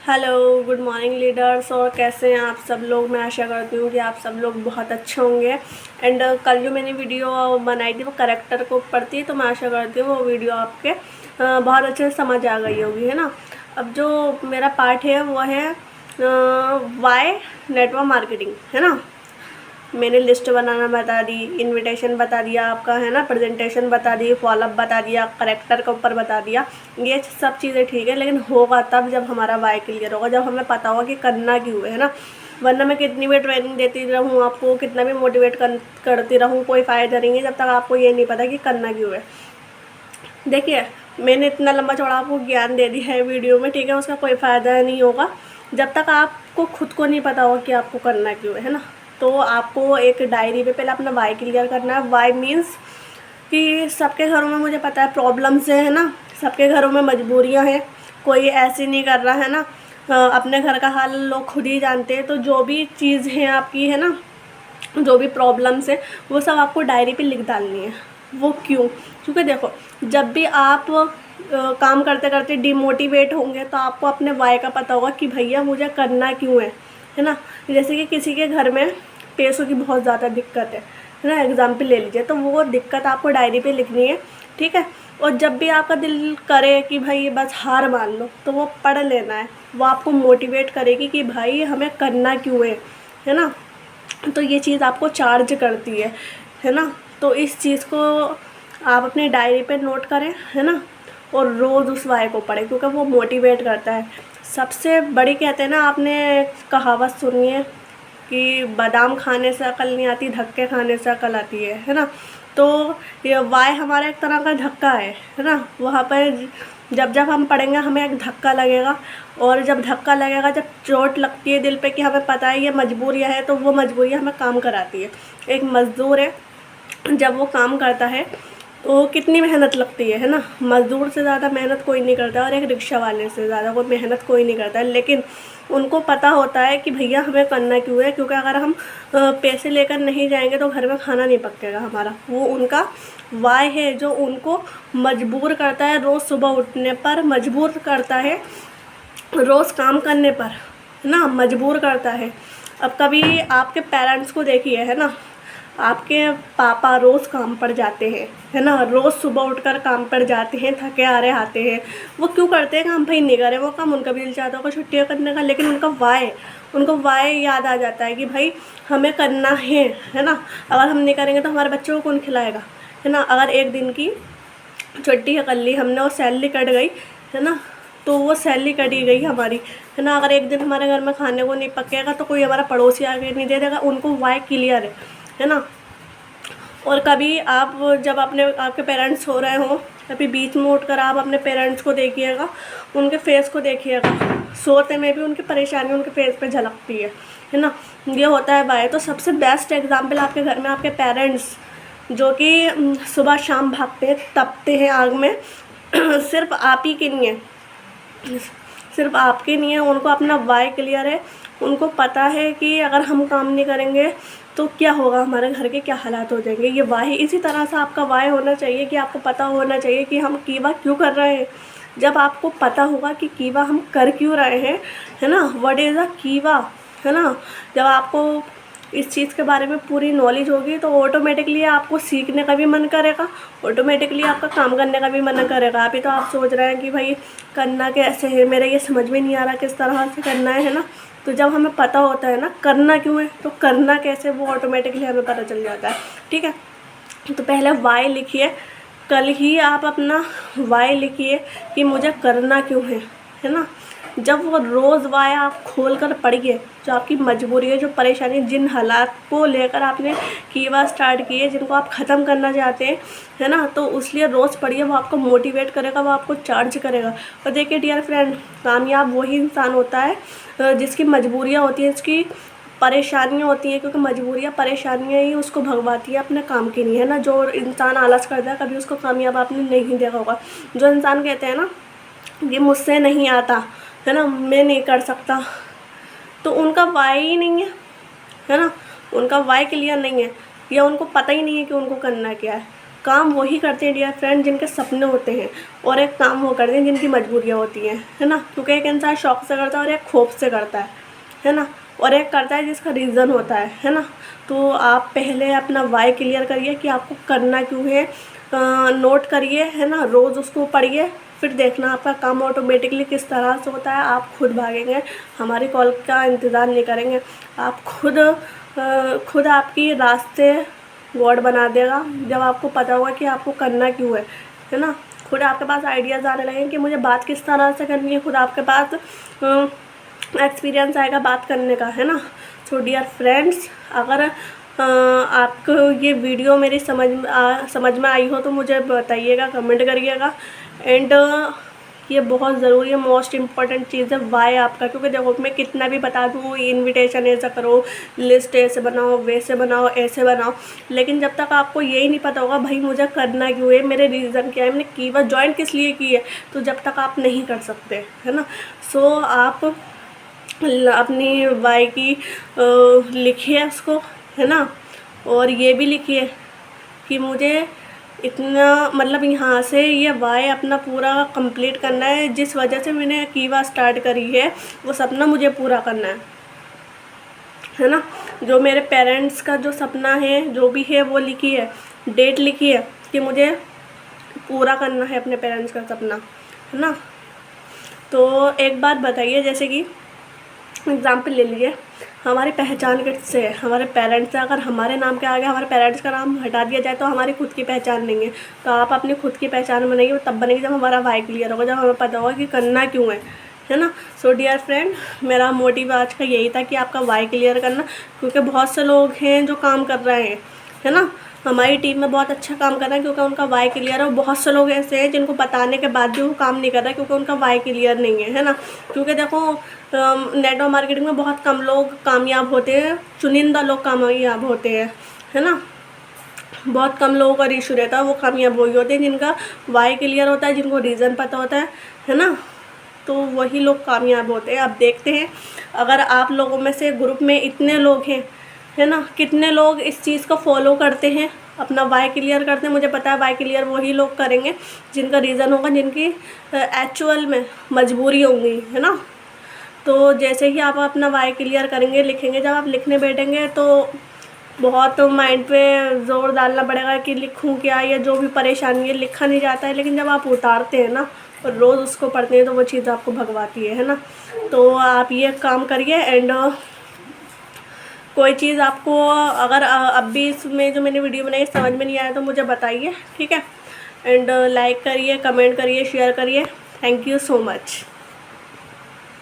Hello, good morning leaders. और कैसे हैं आप सब लोग। मैं आशा करती हूँ कि आप सब लोग बहुत अच्छे होंगे। एंड कल जो मैंने वीडियो बनाई थी वो करेक्टर के ऊपर थी, तो मैं आशा करती हूँ वो वीडियो आपके बहुत अच्छे से समझ आ गई होगी, है ना। अब जो मेरा पार्ट है वो है वाई नेटवर्क मार्केटिंग, है ना। मैंने लिस्ट बनाना बता दी, इनविटेशन बता दिया आपका, है ना, प्रेजेंटेशन बता दी, फॉलोअप बता दिया, करेक्टर के ऊपर बता दिया। ये सब चीज़ें ठीक है, लेकिन होगा तब जब हमारा वाई क्लियर होगा, जब हमें पता होगा कि करना क्यों है ना। वरना मैं कितनी भी ट्रेनिंग देती रहूँ आपको, कितना भी मोटिवेट करती रहूँ, कोई फ़ायदा नहीं है जब तक आपको ये नहीं पता कि करना क्यों है। देखिए, मैंने इतना लंबा चौड़ा आपको ज्ञान दे दिया है वीडियो में, ठीक है, उसका कोई फ़ायदा नहीं होगा जब तक आपको खुद को नहीं पता होगा कि आपको करना क्यों है ना। तो आपको एक डायरी पे पहले अपना वाई क्लियर करना है। वाई मीन्स कि सबके घरों में, मुझे पता है, प्रॉब्लम्स है ना, सबके घरों में मजबूरियां हैं, कोई ऐसे नहीं कर रहा है ना। अपने घर का हाल लोग खुद ही जानते हैं। तो जो भी चीज़ है आपकी, है ना, जो भी प्रॉब्लम्स है वो सब आपको डायरी पे लिख डालनी है। वो क्यों? क्योंकि देखो, जब भी आप काम करते करते डिमोटिवेट होंगे तो आपको अपने वाई का पता होगा कि भैया मुझे करना क्यों है ना। जैसे कि किसी के घर में पैसों की बहुत ज़्यादा दिक्कत है ना, एग्जाम्पल ले लीजिए, तो वो दिक्कत आपको डायरी पे लिखनी है, ठीक है। और जब भी आपका दिल करे कि भाई बस हार मान लो, तो वो पढ़ लेना है। वो आपको मोटिवेट करेगी कि भाई हमें करना क्यों है ना। तो ये चीज़ आपको चार्ज करती है ना। तो इस चीज़ को आप अपनी डायरी पे नोट करें, है ना। और रोज़ उस वाय को पढ़ें, क्योंकि वो मोटिवेट करता है। सबसे बड़ी, कहते हैं ना, आपने कहावत सुनी है कि बादाम खाने से अकल नहीं आती, धक्के खाने से अकल आती है ना। तो ये वाय हमारा एक तरह का धक्का है ना। वहाँ पर जब जब हम पढ़ेंगे हमें एक धक्का लगेगा, और जब धक्का लगेगा, जब चोट लगती है दिल पे कि हमें पता है ये मजबूरियाँ है, तो वो मजबूरियाँ हमें काम कराती है। एक मज़दूर है, जब वो काम करता है तो कितनी मेहनत लगती है ना। मज़दूर से ज़्यादा मेहनत कोई नहीं करता, और एक रिक्शा वाले से ज़्यादा कोई मेहनत कोई नहीं करता है। लेकिन उनको पता होता है कि भैया हमें करना क्यों है, क्योंकि अगर हम पैसे लेकर नहीं जाएंगे तो घर में खाना नहीं पकेगा हमारा। वो उनका वाय है जो उनको मजबूर करता है रोज़ सुबह उठने पर, मजबूर करता है रोज़ काम करने पर, है ना, मजबूर करता है। अब कभी आपके पेरेंट्स को देखिए, है ना, आपके पापा रोज़ काम पर जाते हैं, है ना, रोज़ सुबह उठकर काम पर जाते हैं, थके हारे आते हैं। वो क्यों करते हैं काम? भाई नहीं करें वो काम, उनका भी दिल चाहता होगा छुट्टियाँ करने का, लेकिन उनको वाई याद आ जाता है कि भाई हमें करना है ना। अगर हम नहीं करेंगे तो हमारे बच्चों को कौन खिलाएगा, है ना। अगर एक दिन की छुट्टी कर ली हमने और सैलरी कट गई, है ना, तो वो सैलरी कटी गई हमारी, है ना। अगर एक दिन हमारे घर में खाने को नहीं पकेगा तो कोई हमारा पड़ोसी आके नहीं दे देगा। उनको वाई क्लियर है ना। और कभी आप जब आपके पेरेंट्स सो रहे हों, कभी बीच में उठकर आप अपने पेरेंट्स को देखिएगा, उनके फेस को देखिएगा, सोते में भी उनकी परेशानी उनके फेस पे झलकती है ना। ये होता है वाई। तो सबसे बेस्ट एग्जाम्पल आपके घर में आपके पेरेंट्स, जो कि सुबह शाम भागते हैं, तपते हैं आग में सिर्फ आप ही के नहीं है, सिर्फ आपके नहीं है। उनको अपना वाई क्लियर है। उनको पता है कि अगर हम काम नहीं करेंगे तो क्या होगा, हमारे घर के क्या हालात हो जाएंगे। ये वाई, इसी तरह से आपका वाई होना चाहिए कि आपको पता होना चाहिए कि हम कीवा क्यों कर रहे हैं। जब आपको पता होगा कि कीवा हम कर क्यों रहे हैं, है ना, व्हाट इज़ अ कीवा, है ना। जब आपको इस चीज़ के बारे में पूरी नॉलेज होगी तो ऑटोमेटिकली आपको सीखने का भी मन करेगा, ऑटोमेटिकली आपका काम करने का भी मन करेगा। अभी तो आप सोच रहे हैं कि भाई करना कैसे है, मेरे ये समझ में नहीं आ रहा किस तरह से करना है ना। तो जब हमें पता होता है ना करना क्यों है, तो करना कैसे वो ऑटोमेटिकली हमें पता चल जाता है, ठीक है। तो पहले वाई लिखिए, कल ही आप अपना वाई लिखिए कि मुझे करना क्यों है ना। जब वो रोज़ वाई आप खोल कर पढ़िए, जो आपकी मजबूरी है, जो परेशानी, जिन हालात को लेकर आपने कीवा स्टार्ट किए, जिनको आप ख़त्म करना चाहते हैं, है ना, तो उसलिए रोज़ पढ़िए। वो आपको मोटिवेट करेगा, वो आपको चार्ज करेगा। और देखिए डियर फ्रेंड, कामयाब वही इंसान होता है जिसकी मजबूरियाँ होती हैं, जिसकी परेशानियाँ होती हैं, क्योंकि मजबूरियाँ, परेशानियाँ ही उसको भगवाती है अपने काम के लिए, है ना। जो इंसान आलस करता है कभी उसको कामयाब आपने नहीं देखा होगा। जो इंसान कहते हैं ना कि मुझसे नहीं आता, है ना, मैं नहीं कर सकता, तो उनका वाई ही नहीं है ना। उनका वाई क्लियर नहीं है, या उनको पता ही नहीं है कि उनको करना क्या है। काम वही करते हैं डियर फ्रेंड जिनके सपने होते हैं, और एक काम वो करते हैं जिनकी मजबूरियाँ होती हैं, है ना। क्योंकि एक इंसान शौक़ से करता है और एक खौफ से करता है ना, और एक करता है जिसका रीज़न होता है ना। तो आप पहले अपना वाई क्लियर करिए कि आपको करना क्यों है, नोट करिए, है ना, रोज़ उसको पढ़िए, फिर देखना आपका काम ऑटोमेटिकली किस तरह से होता है। आप खुद भागेंगे, हमारी कॉल का इंतज़ार नहीं करेंगे, आप खुद आपकी रास्ते गॉड बना देगा जब आपको पता होगा कि आपको करना क्यों है ना। खुद आपके पास आइडियाज़ आने लगेंगे कि मुझे बात किस तरह से करनी है, खुद आपके पास एक्सपीरियंस आएगा बात करने का, है ना। सो डियर फ्रेंड्स, अगर आपको ये वीडियो मेरी समझ में आई हो तो मुझे बताइएगा, कमेंट करिएगा। एंड ये बहुत ज़रूरी है, मोस्ट इम्पॉर्टेंट चीज़ है वाई आपका। क्योंकि देखो मैं कितना भी बता दूँ इनविटेशन ऐसा करो, लिस्ट ऐसे बनाओ, वैसे बनाओ, ऐसे बनाओ, लेकिन जब तक आपको यही नहीं पता होगा भाई मुझे करना क्यों है, मेरे रीज़न क्या है, मैंने कीवर्ड ज्वाइन किस लिए की है, तो जब तक आप नहीं कर सकते, है ना। सो आप अपनी वाई की लिखिए उसको, है ना, और ये भी लिखिए कि मुझे इतना मतलब यहाँ से ये वाई अपना पूरा कंप्लीट करना है, जिस वजह से मैंने कीवा स्टार्ट करी है वो सपना मुझे पूरा करना है ना। जो मेरे पेरेंट्स का जो सपना है जो भी है वो लिखी है, डेट लिखी है कि मुझे पूरा करना है अपने पेरेंट्स का सपना, है ना। तो एक बात बताइए, जैसे कि एग्ज़ाम्पल ले लीजिए, हमारी पहचान किससे है, हमारे पेरेंट्स से। अगर हमारे नाम के आगे हमारे पेरेंट्स का नाम हटा दिया जाए तो हमारी खुद की पहचान नहीं है। तो आप अपनी खुद की पहचान बनाइए, तब बनेगी जब हमारा वाई क्लियर होगा, जब हमें पता होगा कि करना क्यों है ना। सो डियर फ्रेंड, मेरा मोटिव आज का यही था कि आपका वाई क्लियर करना, क्योंकि बहुत से लोग हैं जो काम कर रहे हैं, है ना। हमारी टीम में बहुत अच्छा काम कर रहा है क्योंकि उनका वाई क्लियर है, और बहुत से लोग ऐसे हैं जिनको बताने के बाद भी वो काम नहीं कर रहा है क्योंकि उनका वाई क्लियर नहीं है ना। क्योंकि देखो नेटवर्क मार्केटिंग में बहुत कम लोग कामयाब होते हैं, चुनिंदा लोग कामयाब होते हैं, है ना। बहुत कम लोगों का इशू रहता है, वो कामयाब वही होते हैं जिनका वाई क्लियर होता है, जिनको रीज़न पता होता है ना। तो वही लोग कामयाब होते हैं। अब देखते हैं अगर आप लोगों में से ग्रुप में इतने लोग हैं, है ना, कितने लोग इस चीज़ को फॉलो करते हैं, अपना वाई क्लियर करते हैं। मुझे पता है वाई क्लियर वही लोग करेंगे जिनका रीज़न होगा, जिनकी एक्चुअल में मजबूरी होंगी, है ना। तो जैसे ही आप अपना वाई क्लियर करेंगे, लिखेंगे, जब आप लिखने बैठेंगे तो बहुत माइंड पे ज़ोर डालना पड़ेगा कि लिखूं क्या, या जो भी परेशानी है, लिखा नहीं जाता है। लेकिन जब आप उतारते हैं ना और रोज़ उसको पढ़ते हैं तो वो चीज़ आपको भगवाती है ना। तो आप ये काम करिए। एंड कोई चीज़ आपको अगर अब भी इसमें जो मैंने वीडियो बनाई समझ में नहीं आया तो मुझे बताइए, ठीक है। एंड लाइक करिए, कमेंट करिए, शेयर करिए। Thank you so much.